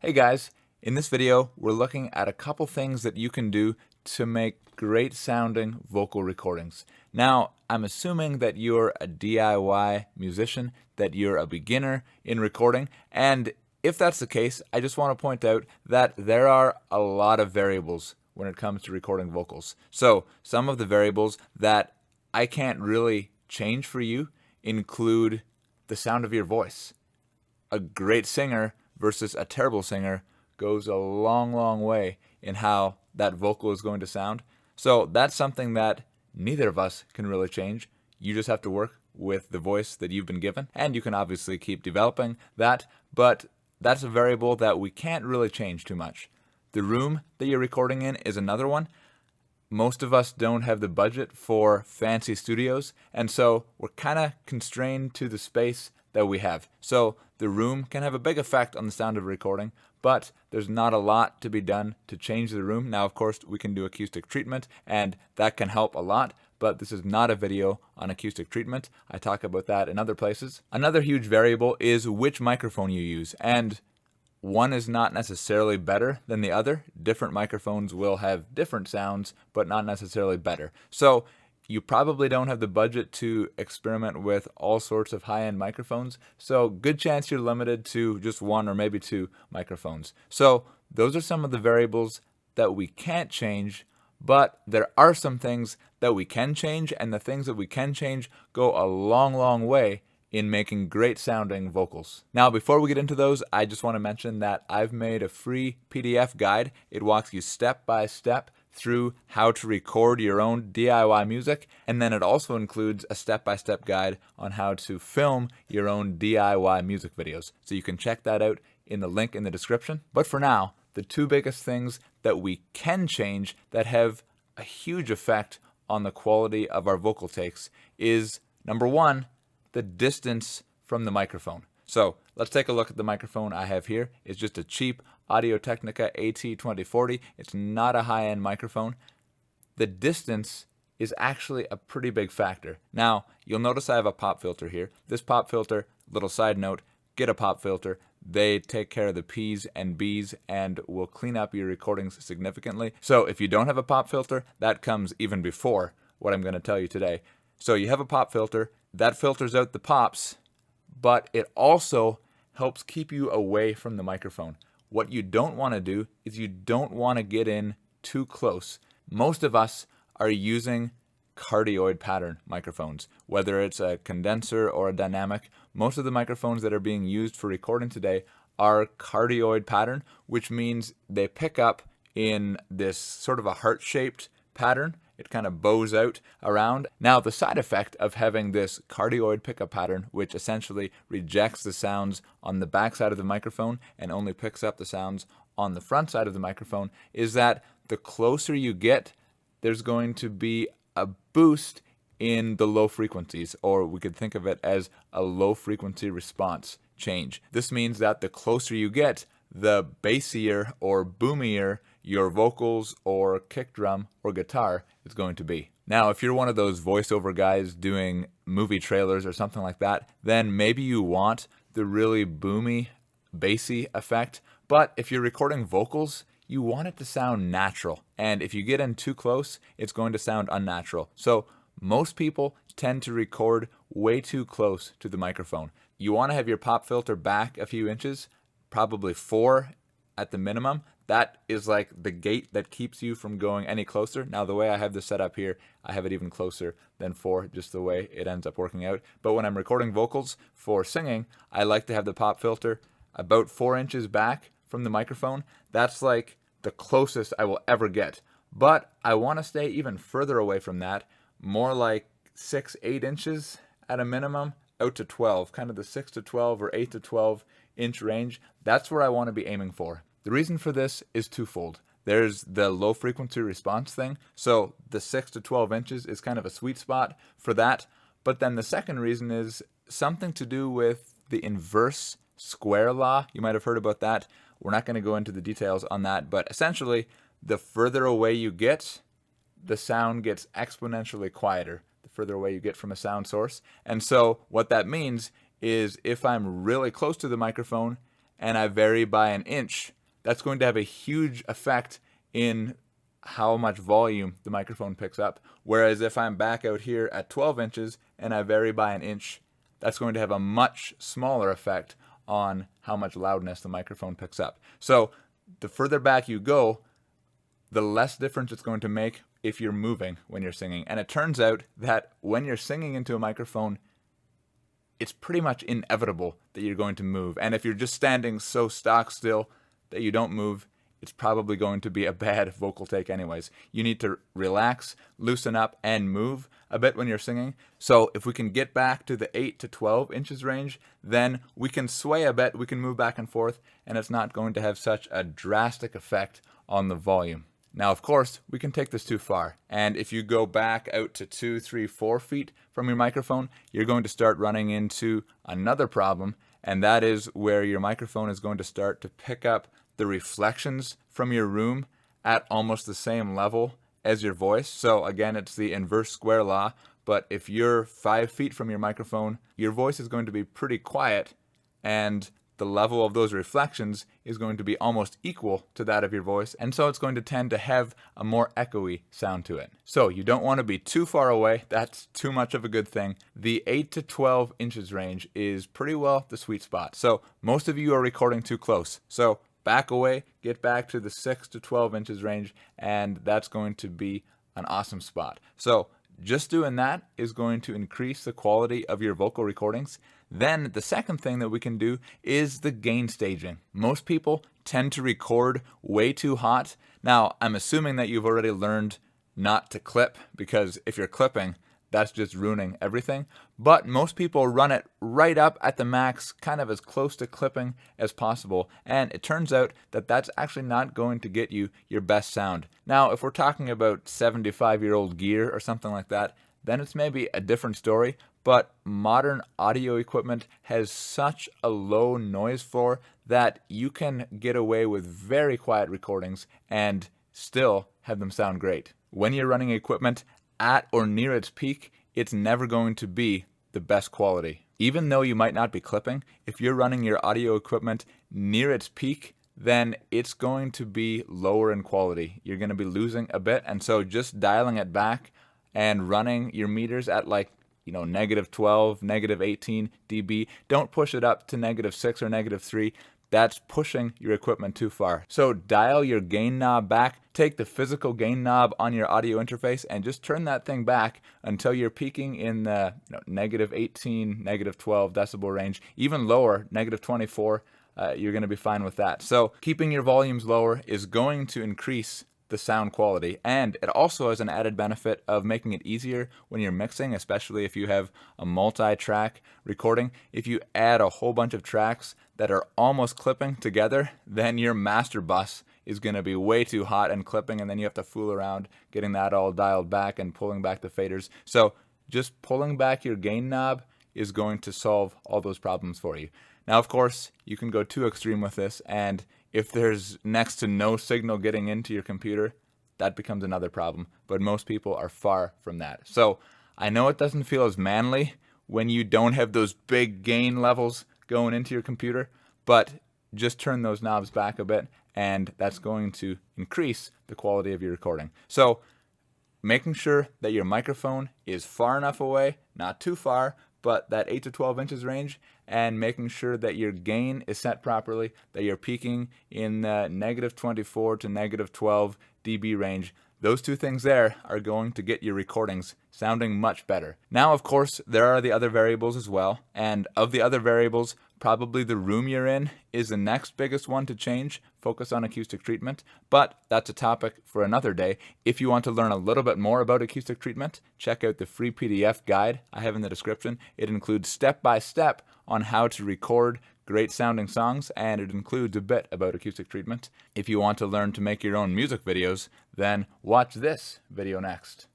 Hey guys, in this video we're looking at a couple things that you can do to make great sounding vocal recordings. Now, I'm assuming that you're a DIY musician, that you're a beginner in recording, and if that's the case, I just want to point out that there are a lot of variables when it comes to recording vocals. So, some of the variables that I can't really change for you include the sound of your voice. A great singer versus a terrible singer goes a long, long way in how that vocal is going to sound. So that's something that neither of us can really change. You just have to work with the voice that you've been given, and you can obviously keep developing that, but that's a variable that we can't really change too much. The room that you're recording in is another one. Most of us don't have the budget for fancy studios, and so we're kind of constrained to the space that we have. So the room can have a big effect on the sound of a recording, but there's not a lot to be done to change the room. Now, of course, we can do acoustic treatment, and that can help a lot, but this is not a video on acoustic treatment. I talk about that in other places. Another huge variable is which microphone you use, and one is not necessarily better than the other. Different microphones will have different sounds, but not necessarily better. So you probably don't have the budget to experiment with all sorts of high-end microphones. So good chance you're limited to just one or maybe two microphones. So those are some of the variables that we can't change, but there are some things that we can change, and the things that we can change go a long, long way in making great sounding vocals. Now, before we get into those, I just want to mention that I've made a free PDF guide. It walks you step by step through how to record your own DIY music, and then it also includes a step-by-step guide on how to film your own DIY music videos. So you can check that out in the link in the description. But for now, the two biggest things that we can change that have a huge effect on the quality of our vocal takes is, number one, the distance from the microphone. So let's take a look at the microphone I have here. It's just a cheap Audio-Technica AT2040. It's not a high-end microphone. The distance is actually a pretty big factor. Now, you'll notice I have a pop filter here. This pop filter, little side note, get a pop filter. They take care of the P's and B's and will clean up your recordings significantly. So if you don't have a pop filter, that comes even before what I'm going to tell you today. So you have a pop filter. That filters out the pops, but it also helps keep you away from the microphone. What you don't want to do is you don't want to get in too close. Most of us are using cardioid pattern microphones, whether it's a condenser or a dynamic. Most of the microphones that are being used for recording today are cardioid pattern, which means they pick up in this sort of a heart-shaped pattern. It kind of bows out around. Now, the side effect of having this cardioid pickup pattern, which essentially rejects the sounds on the back side of the microphone and only picks up the sounds on the front side of the microphone, is that the closer you get, there's going to be a boost in the low frequencies, or we could think of it as a low frequency response change. This means that the closer you get, the bassier or boomier your vocals or kick drum or guitar is going to be. Now, if you're one of those voiceover guys doing movie trailers or something like that, then maybe you want the really boomy, bassy effect. But if you're recording vocals, you want it to sound natural. And if you get in too close, it's going to sound unnatural. So most people tend to record way too close to the microphone. You want to have your pop filter back a few inches, probably 4 at the minimum. That is like the gate that keeps you from going any closer. Now, the way I have this set up here, I have it even closer than 4, just the way it ends up working out. But when I'm recording vocals for singing, I like to have the pop filter about 4 inches back from the microphone. That's like the closest I will ever get. But I want to stay even further away from that, more like 6-8 inches at a minimum, out to 12, kind of the 6 to 12 or 8 to 12 inch range. That's where I want to be aiming for. The reason for this is twofold. There's the low frequency response thing, so the 6 to 12 inches is kind of a sweet spot for that. But then the second reason is something to do with the inverse square law. You might have heard about that. We're not going to go into the details on that, but essentially, the further away you get, the sound gets exponentially quieter, the further away you get from a sound source. And so what that means is if I'm really close to the microphone and I vary by an inch, that's going to have a huge effect in how much volume the microphone picks up. Whereas if I'm back out here at 12 inches and I vary by an inch, that's going to have a much smaller effect on how much loudness the microphone picks up. So the further back you go, the less difference it's going to make if you're moving when you're singing. And it turns out that when you're singing into a microphone, it's pretty much inevitable that you're going to move. And if you're just standing so stock still that you don't move, it's probably going to be a bad vocal take anyways. You need to relax, loosen up, and move a bit when you're singing. So if we can get back to the 8 to 12 inches range, then we can sway a bit, we can move back and forth, and it's not going to have such a drastic effect on the volume. Now, of course, we can take this too far. And if you go back out to 2, 3, 4 feet from your microphone, you're going to start running into another problem, and that is where your microphone is going to start to pick up the reflections from your room at almost the same level as your voice. So again, it's the inverse square law, but if you're 5 feet from your microphone, your voice is going to be pretty quiet, and the level of those reflections is going to be almost equal to that of your voice, and so it's going to tend to have a more echoey sound to it. So you don't want to be too far away. That's too much of a good thing. The 8 to 12 inches range is pretty well the sweet spot. So most of you are recording too close. So back away, get back to the 6 to 12 inches range, and that's going to be an awesome spot. So just doing that is going to increase the quality of your vocal recordings. Then the second thing that we can do is the gain staging. Most people tend to record way too hot. Now, I'm assuming that you've already learned not to clip, because if you're clipping, that's just ruining everything. But most people run it right up at the max, kind of as close to clipping as possible. And it turns out that that's actually not going to get you your best sound. Now, if we're talking about 75-year-old gear or something like that, then it's maybe a different story. But modern audio equipment has such a low noise floor that you can get away with very quiet recordings and still have them sound great. When you're running equipment at or near its peak, it's never going to be the best quality. Even though you might not be clipping, if you're running your audio equipment near its peak, then it's going to be lower in quality. You're going to be losing a bit, and so just dialing it back and running your meters at like, -12, -18 dB. Don't push it up to -6 or -3. That's pushing your equipment too far. So dial your gain knob back, take the physical gain knob on your audio interface and just turn that thing back until you're peaking in the -18, -12 decibel range, even lower, -24. You're going to be fine with that. So keeping your volumes lower is going to increase the sound quality, and it also has an added benefit of making it easier when you're mixing, especially if you have a multi-track recording. If you add a whole bunch of tracks that are almost clipping together, then your master bus is going to be way too hot and clipping, and then you have to fool around getting that all dialed back and pulling back the faders. So just pulling back your gain knob is going to solve all those problems for you. Now, of course, you can go too extreme with this, and if there's next to no signal getting into your computer, that becomes another problem. But most people are far from that. So I know it doesn't feel as manly when you don't have those big gain levels going into your computer, but just turn those knobs back a bit, and that's going to increase the quality of your recording. So making sure that your microphone is far enough away, not too far, but that 8 to 12 inches range, and making sure that your gain is set properly, that you're peaking in the -24 to -12 dB range. Those two things there are going to get your recordings sounding much better. Now, of course, there are the other variables as well, and of the other variables, probably the room you're in is the next biggest one to change. Focus on acoustic treatment, but that's a topic for another day. If you want to learn a little bit more about acoustic treatment, check out the free PDF guide I have in the description. It includes step-by-step on how to record great sounding songs, and it includes a bit about acoustic treatment. If you want to learn to make your own music videos, then watch this video next.